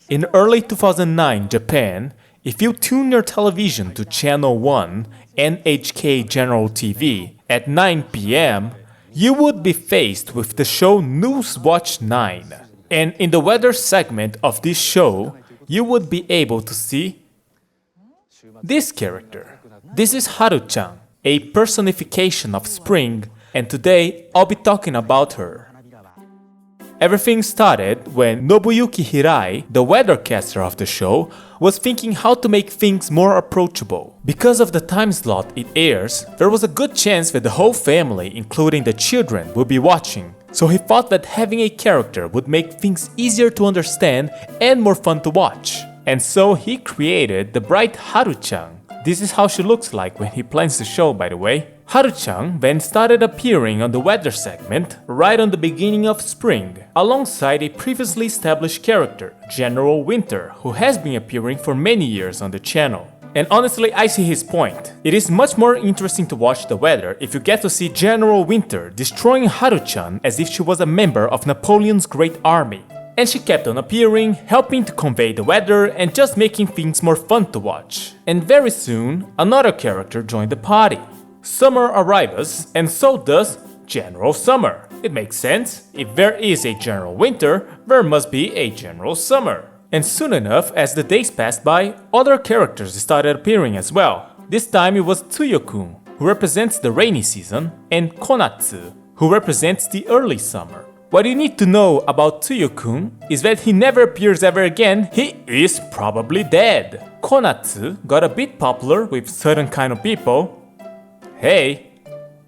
In early 2009 Japan, if you tune your television to Channel 1 NHK General TV at 9 p.m., you would be faced with the show Newswatch 9. And in the weather segment of this show, you would be able to see this character. This is Haru-chan, a personification of spring, and today I'll be talking about her. Everything started when Nobuyuki Hirai, the weathercaster of the show, was thinking how to make things more approachable. Because of the time slot it airs, there was a good chance that the whole family, including the children, would be watching. So he thought that having a character would make things easier to understand and more fun to watch. And so he created the bright Haru-chan. This is how she looks like when he plans the show, by the way. Haru-chan then started appearing on the weather segment right on the beginning of spring, alongside a previously established character, General Winter, who has been appearing for many years on the channel. And honestly, I see his point. It is much more interesting to watch the weather if you get to see General Winter destroying Haru-chan as if she was a member of Napoleon's great army. And she kept on appearing, helping to convey the weather and just making things more fun to watch. And very soon, another character joined the party. Summer arrives, and so does General Summer. It makes sense. If there is a General Winter, there must be a General Summer. And soon enough, as the days passed by, other characters started appearing as well. This time it was Tsuyo-kun, who represents the rainy season, and Konatsu, who represents the early summer. What you need to know about Tsuyo-kun is that he never appears ever again. He is probably dead. Konatsu got a bit popular with certain kind of people,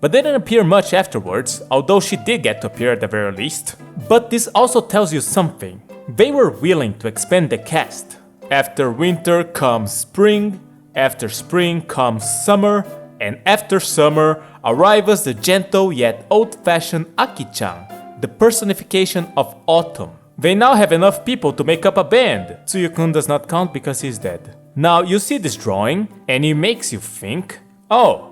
but didn't appear much afterwards, although she did get to appear at the very least. But this also tells you something. They were willing to expand the cast. After winter comes spring, after spring comes summer, and after summer arrives the gentle yet old-fashioned Aki-chan, the personification of autumn. They now have enough people to make up a band. Tsuyo-kun does not count because he's dead. Now you see this drawing, and it makes you think, oh,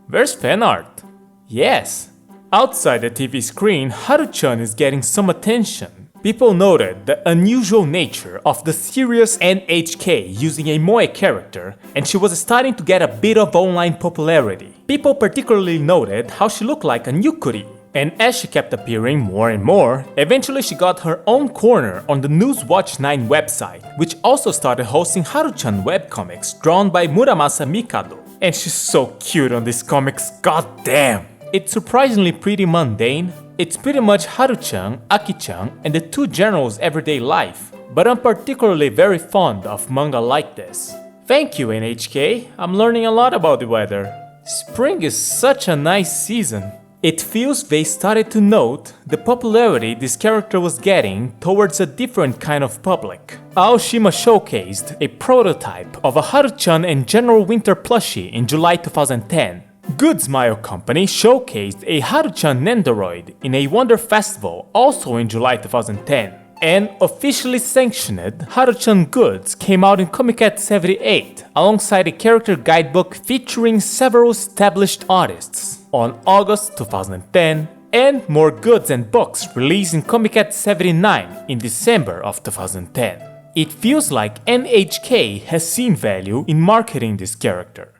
where's fan art? Yes. Outside the TV screen, Haru-chan is getting some attention. People noted the unusual nature of the serious NHK using a moe character, and she was starting to get a bit of online popularity. People particularly noted how she looked like a Nyukuri. And as she kept appearing more and more, eventually she got her own corner on the Newswatch 9 website, which also started hosting Haru-chan webcomics drawn by Muramasa Mikado. And she's so cute on these comics, goddamn! It's surprisingly pretty mundane. It's pretty much Haru-chan, Aki-chan, and the two generals' everyday life. But I'm particularly very fond of manga like this. Thank you, NHK. I'm learning a lot about the weather. Spring is such a nice season. It feels they started to note the popularity this character was getting towards a different kind of public. Aoshima showcased a prototype of a Haru-chan and General Winter plushie in July 2010. Good Smile Company showcased a Haru-chan Nendoroid in a Wonder Festival also in July 2010. And officially sanctioned Haru-chan goods came out in Comiket 78 alongside a character guidebook featuring several established artists on August 2010, and more goods and books released in Comiket 79 in December of 2010. It feels like NHK has seen value in marketing this character.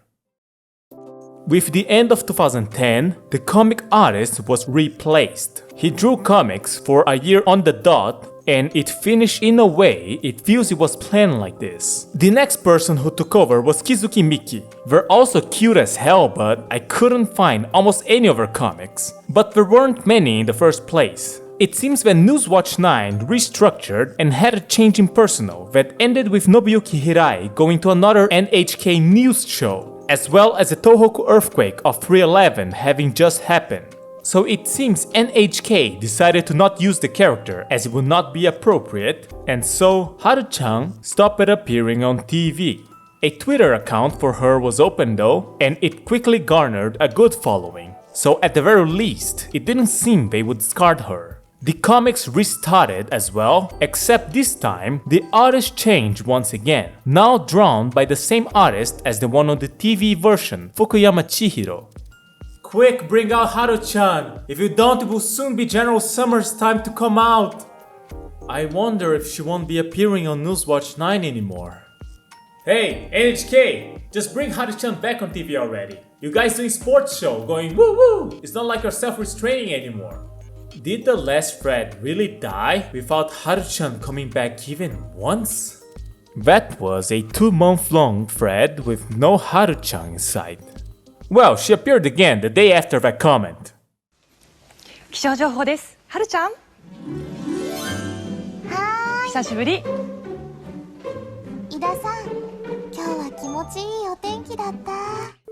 With the end of 2010, the comic artist was replaced. He drew comics for a year on the dot, and it finished in a way it feels it was planned like this. The next person who took over was Kizuki Miki. They're also cute as hell, but I couldn't find almost any of her comics. But there weren't many in the first place. It seems that Newswatch 9 restructured and had a change in personnel that ended with Nobuyuki Hirai going to another NHK news show, as well as the Tohoku earthquake of 311 having just happened. So it seems NHK decided to not use the character as it would not be appropriate, and so Haru-chan stopped appearing on TV. A Twitter account for her was opened though, and it quickly garnered a good following. So at the very least, it didn't seem they would discard her. The comics restarted as well, except this time the artist changed once again, now drawn by the same artist as the one on the TV version, Fukuyama Chihiro. Quick, bring out Haru-chan! If you don't, it will soon be General Summer's time to come out! I wonder if she won't be appearing on Newswatch 9 anymore. Hey, NHK! Just bring Haru-chan back on TV already. You guys doing sports show, going woo woo! It's not like you're self-restraining anymore. Did the last Fred really die without Haru-chan coming back even once? That was a 2-month-long thread with no Haru-chan inside. Well, she appeared again the day after that comment. 気象情報です。はるちゃん。久しぶり。井田さん、今日は気持ちいいお天気だった。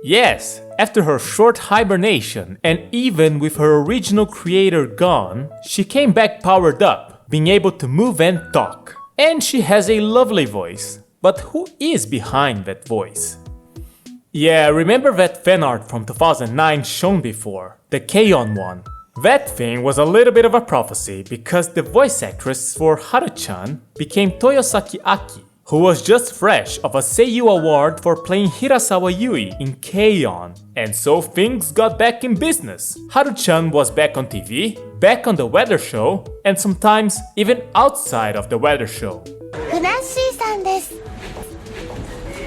Yes, after her short hibernation and even with her original creator gone, she came back powered up, being able to move and talk. And she has a lovely voice. But who is behind that voice? Yeah, remember that fan art from 2009 shown before? The K-On! One. That thing was a little bit of a prophecy because the voice actress for Haru-chan became Toyosaki Aki, who was just fresh of a Seiyuu award for playing Hirasawa Yui in K-On! And so things got back in business. Haru-chan was back on TV, back on the weather show, and sometimes even outside of the weather show. ふなっしーさんです。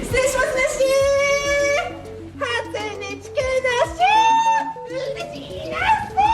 失礼します、ふなっしー。初 NHK だし。嬉しいなっしー。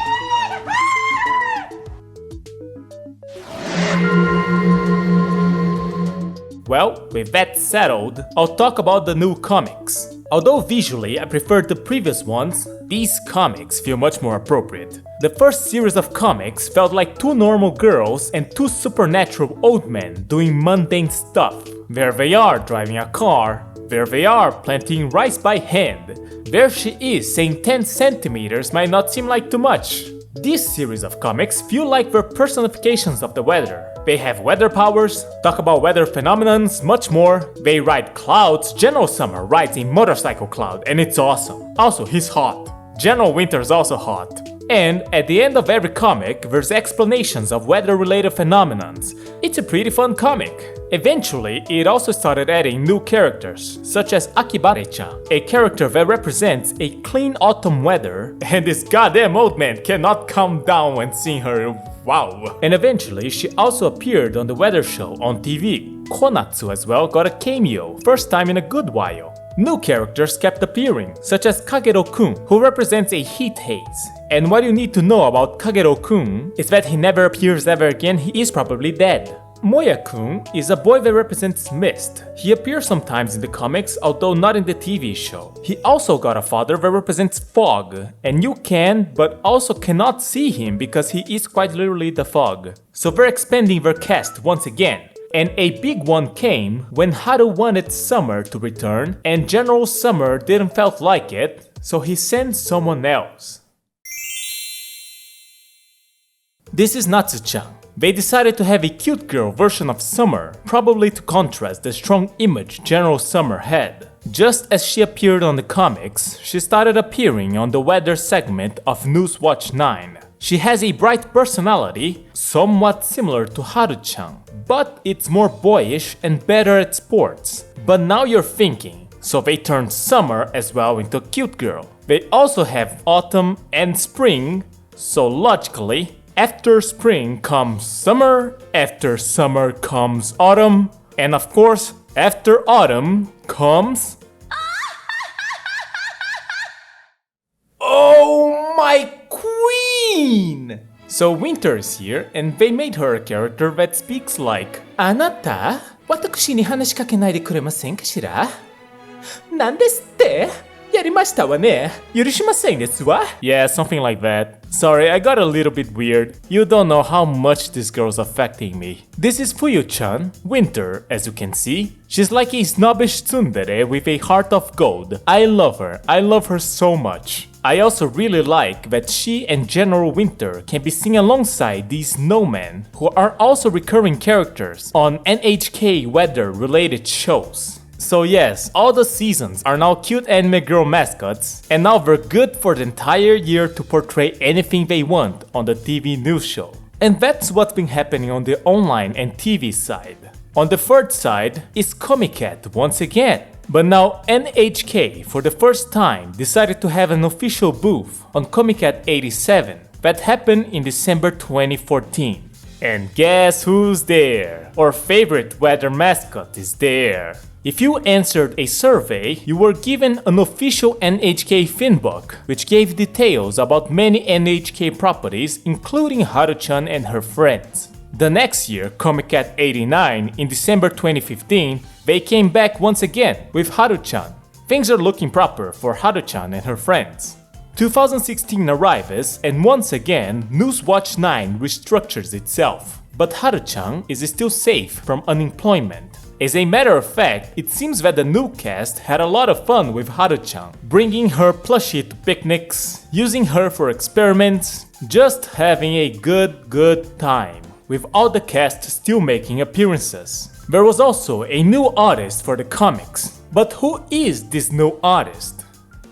Well, with that settled, I'll talk about the new comics. Although visually I preferred the previous ones, these comics feel much more appropriate. The first series of comics felt like two normal girls and two supernatural old men doing mundane stuff. There they are driving a car, there they are planting rice by hand, there she is saying 10 centimeters might not seem like too much. This series of comics feel like they're personifications of the weather. They have weather powers, talk about weather phenomenons, much more. They ride clouds. General Summer rides a motorcycle cloud and it's awesome. Also, he's hot. General Winter is also hot. And at the end of every comic, there's explanations of weather-related phenomenons. It's a pretty fun comic. Eventually, it also started adding new characters, such as Akibare-chan, a character that represents a clean autumn weather, and this goddamn old man cannot calm down when seeing her. Wow. And eventually, she also appeared on the weather show on TV. Konatsu as well got a cameo, first time in a good while. New characters kept appearing, such as Kagero-kun, who represents a heat haze. And what you need to know about Kagero-kun is that he never appears ever again, he is probably dead. Moya-kun is a boy that represents mist. He appears sometimes in the comics, although not in the TV show. He also got a father that represents fog, and you can, but also cannot see him because he is quite literally the fog. So they're expanding their cast once again. And a big one came when Haru wanted Summer to return and General Summer didn't felt like it, so he sent someone else. This is Natsu-chan. They decided to have a cute girl version of Summer, probably to contrast the strong image General Summer had. Just as she appeared on the comics, she started appearing on the weather segment of Newswatch 9. She has a bright personality, somewhat similar to Haru-chan, but it's more boyish and better at sports. But now you're thinking, so they turned Summer as well into a cute girl. They also have autumn and spring, so logically, after spring comes summer, after summer comes autumn, and of course, after autumn comes... Oh my queen! So winter is here and they made her a character that speaks like あなた、私に話しかけないでくれませんかしら？なんですって？やりましたわね。許しませんですわ。Yeah, something like that. Sorry, I got a little bit weird. You don't know how much this girl's affecting me. This is Fuyu-chan, winter, as you can see. She's like a snobbish tsundere with a heart of gold. I love her so much. I also really like that she and General Winter can be seen alongside these snowmen, who are also recurring characters on NHK weather-related shows. So yes, all the seasons are now cute anime girl mascots, and now they're good for the entire year to portray anything they want on the TV news show. And that's what's been happening on the online and TV side. On the third side is Comiket once again. But now NHK for the first time decided to have an official booth on Comiket 87 that happened in December 2014. And guess who's there? Our favorite weather mascot is there. If you answered a survey, you were given an official NHK Fin book, which gave details about many NHK properties, including Haru-chan and her friends. The next year, Comic Cat 89, in December 2015, they came back once again with Haru-chan. Things are looking proper for Haru-chan and her friends. 2016 arrives, and once again, Newswatch 9 restructures itself. But Haru-chan is still safe from unemployment. As a matter of fact, it seems that the new cast had a lot of fun with Haru-chan, bringing her plushie to picnics, using her for experiments, just having a good time, with all the cast still making appearances. There was also a new artist for the comics. But who is this new artist?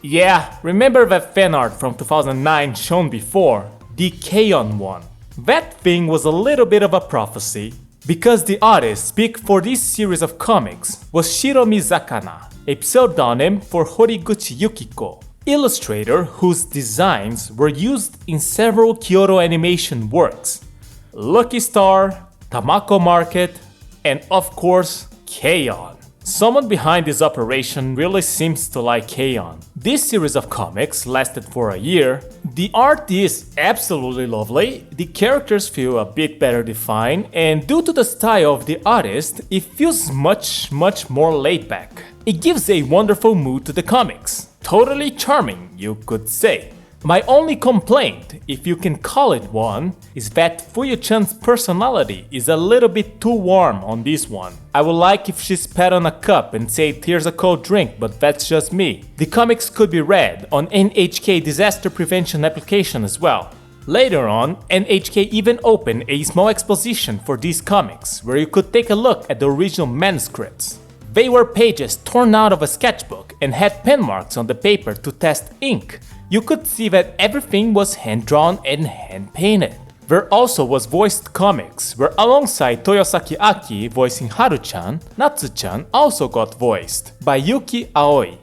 Yeah, remember that fan art from 2009 shown before? The K-On! One. That thing was a little bit of a prophecy, because the artist picked for this series of comics was Shiromi Zakana, a pseudonym for Horiguchi Yukiko, illustrator whose designs were used in several Kyoto Animation works, Lucky Star, Tamako Market, and of course, K-On! Someone behind this operation really seems to like K-On! This series of comics lasted for a year. The art is absolutely lovely, the characters feel a bit better defined, and due to the style of the artist, it feels much more laid back. It gives a wonderful mood to the comics. Totally charming, you could say. My only complaint, if you can call it one, is that Fuyu-chan's personality is a little bit too warm on this one. I would like if she spat on a cup and said here's a cold drink, but that's just me. The comics could be read on NHK Disaster Prevention application as well. Later on, NHK even opened a small exposition for these comics, where you could take a look at the original manuscripts. They were pages torn out of a sketchbook and had pen marks on the paper to test ink. You could see that everything was hand-drawn and hand-painted. There also was voiced comics, where alongside Toyosaki Aki voicing Haru-chan, Natsu-chan also got voiced by Yuki Aoi.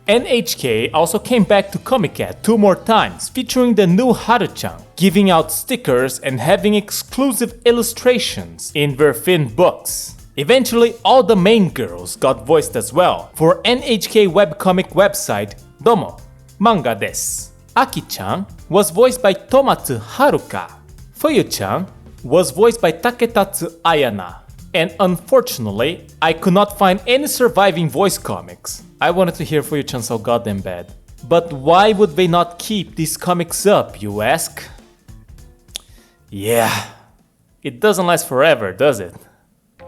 NHK also came back to Comic Cat 2 more times, featuring the new Haru-chan, giving out stickers and having exclusive illustrations in their Fin books. Eventually, all the main girls got voiced as well for NHK webcomic website Domo, manga desu. Aki-chan was voiced by Tomatsu Haruka. Fuyu-chan was voiced by Taketatsu Ayana. And unfortunately, I could not find any surviving voice comics. I wanted to hear Fuyu-chan so goddamn bad. But why would they not keep these comics up, you ask? Yeah, it doesn't last forever, does it?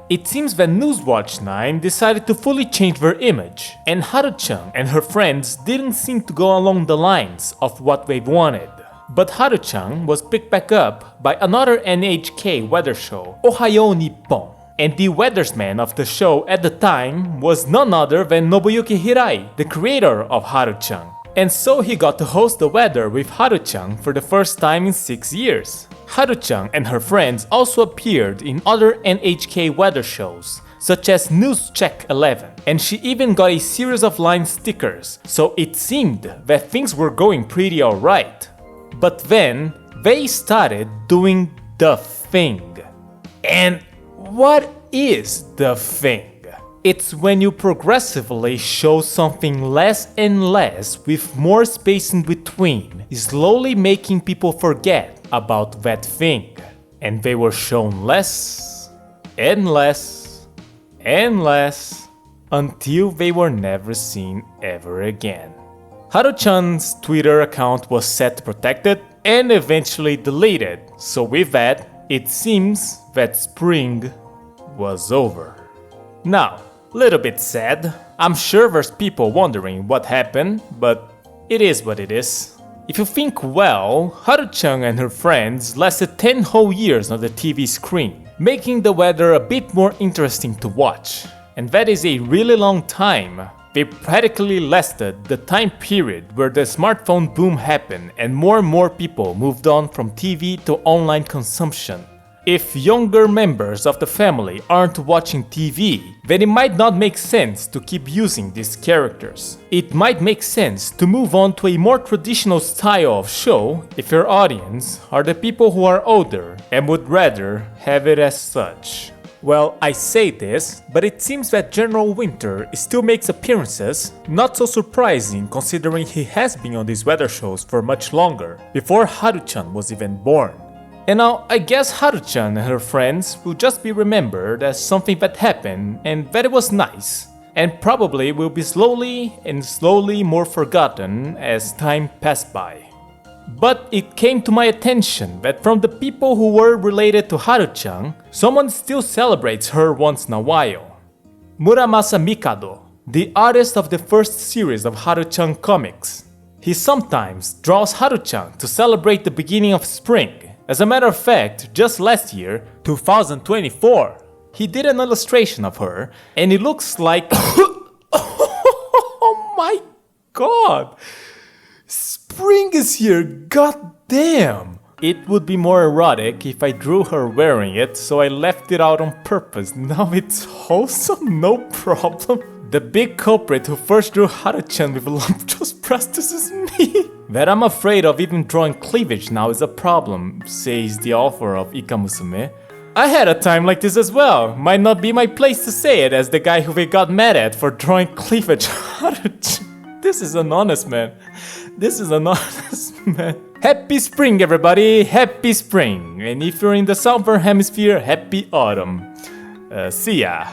It seems that Newswatch 9 decided to fully change their image, and Haru-chan and her friends didn't seem to go along the lines of what they wanted. But Haru-chan was picked back up by another NHK weather show, Ohayo Nippon. And the weathersman of the show at the time was none other than Nobuyuki Hirai, the creator of Haru-chan. And so he got to host the weather with Haru-chan for the first time in 6 years. Haru-chan and her friends also appeared in other NHK weather shows, such as News Check 11, and she even got a series of line stickers, so it seemed that things were going pretty alright. But then, they started doing the thing. And what is the thing? It's when you progressively show something less and less with more space in between, slowly making people forget about that thing. And they were shown less and less and less until they were never seen ever again. Haru-chan's Twitter account was set protected and eventually deleted, so with that, it seems that spring was over. Now, little bit sad. I'm sure there's people wondering what happened, but it is what it is. If you think well, Haru-chan and her friends lasted 10 whole years on the TV screen, making the weather a bit more interesting to watch. And that is a really long time. They practically lasted the time period where the smartphone boom happened and more people moved on from TV to online consumption. If younger members of the family aren't watching TV, then it might not make sense to keep using these characters. It might make sense to move on to a more traditional style of show if your audience are the people who are older and would rather have it as such. Well, I say this, but it seems that General Winter still makes appearances, not so surprising considering he has been on these weather shows for much longer, before Haru-chan was even born. And now, I guess Haru-chan and her friends will just be remembered as something that happened and that it was nice, and probably will be slowly more forgotten as time passed by. But it came to my attention that from the people who were related to Haru-chan, someone still celebrates her once in a while. Muramasa Mikado, the artist of the first series of Haru-chan comics. He sometimes draws Haru-chan to celebrate the beginning of spring. As a matter of fact, just last year, 2024, he did an illustration of her, and it looks like... Oh my god! Spring is here, goddamn! It would be more erotic if I drew her wearing it, so I left it out on purpose. Now it's wholesome, no problem. The big culprit who first drew Haru-chan with voluptuous breasts is me. That I'm afraid of even drawing cleavage now is a problem, says the author of Ikamusume. I had a time like this as well. Might not be my place to say it as the guy who we got mad at for drawing cleavage Haru-chan. This is an honest man. This is an honest man. Happy spring, everybody! Happy spring! And if you're in the southern hemisphere, happy autumn. See ya!